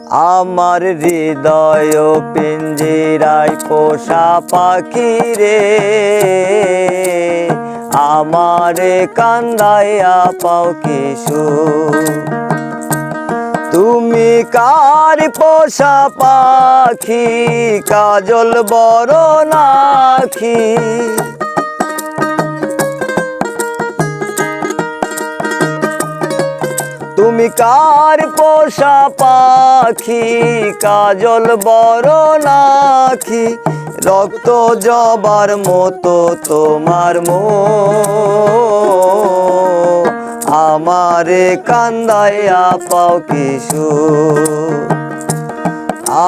আমার হৃদয় পিঞ্জিরায় পোষা পাখি রে, আমারে কান্দাইয়া পাও কি সুখ। তুমি কার পোষা পাখি, কাজল বড় নাখি। তুমি কার পোষা পাখি, কাজল বড় নাখি। রক্ত জবার মতো তোমার মুখ, আমারে কান্দাইয়া পাও কি সুখ।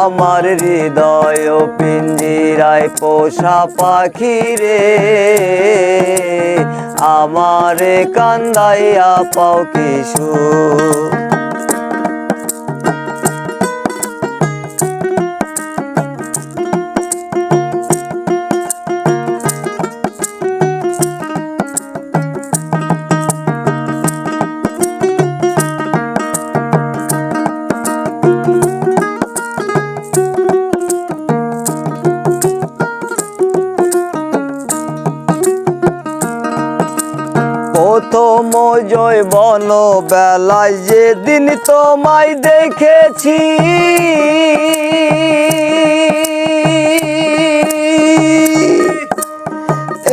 আমার হৃদয় পিঞ্জিরায় পোষা পাখি রে, আমারে কান্দাইয়া পাও কি সুখ। প্রথম যৌবন বেলায় যেদিন তোমায় দেখেছি,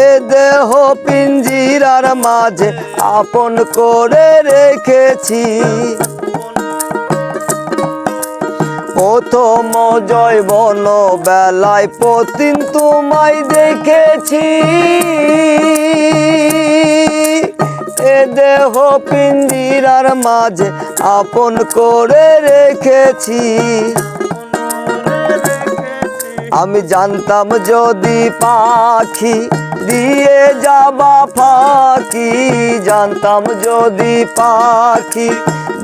এ দেহ পিঞ্জিরার মাঝে আপন করে রেখেছি। প্রথম যৌবন বেলায় প্রতিদিন তোমায় দেখেছি, এ দেহ পিঞ্জিরার মাঝে আপন করে রেখেছি। আমি জানতাম যদি পাখি দিয়ে যাবা ফাঁকি, জানতাম যদি পাখি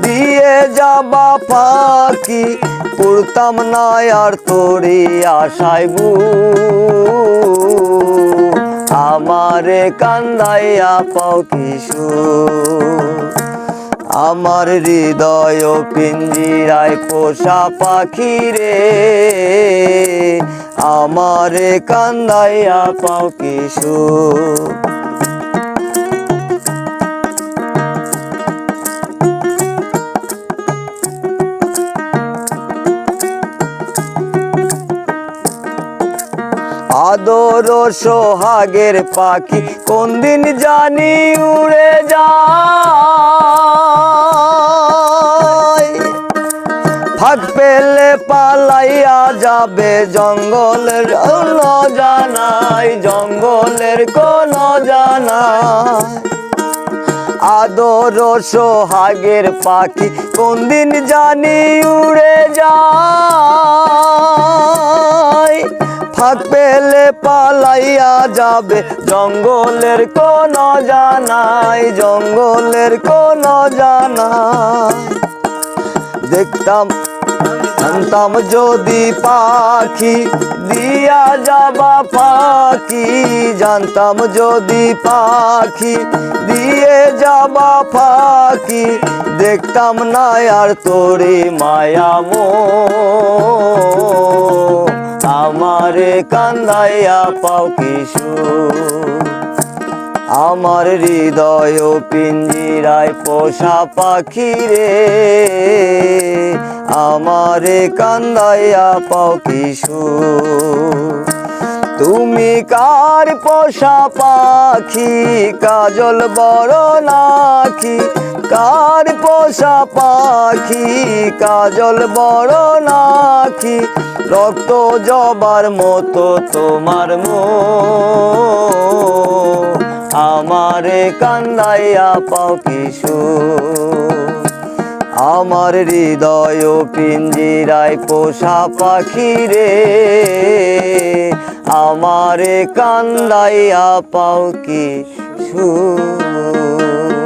দিয়ে যাবা ফাঁকি, পুরতাম না আর তোরে আশায় বুক, আমারে কান্দাইয়া পাও কি সুখ। আমার হৃদয় পিঞ্জিরায় পোষা পাখি রে, আমারে কান্দাইয়া পাও কি সুখ। আদর সোহাগের পাখি কোন দিন জানি উড়ে যায়, ফাঁক পেলে পালাইয়া যাবে জঙ্গলের অজানায়, জঙ্গলের কোন জানায়। আদর সোহাগের পাখি কোন দিন জানি উড়ে যায়, ফাঁক পেলে পালাইয়া যাবে জঙ্গলের কোন জানায়, জঙ্গলের কোন জানায়। দেখতাম জানতাম যদি পাখি দিয়া যাবা ফাঁকি, জানতাম যদি পাখি দিয়ে যাবা ফাঁকি, দেখতাম না আর তোরে মায়া মোহ, আমারে কান্দাইয়া পাও কি সুখ। আমার হৃদয় পিঞ্জিরায় পোষা পাখি রে, আমারে কান্দাইয়া পাও কি সুখ। তুমি কার পোষা পাখি, কাজল বড় নাখি। কার পোষা পাখি, কাজল বড় নাখি। রক্ত জবার মতো তোমার মুখ, আমারে কান্দাইয়া পাও কি সুখ। আমার হৃদয় পিঞ্জিরায় পোষা পাখি রে, আমারে কান্দাইয়া পাও কি সুখ।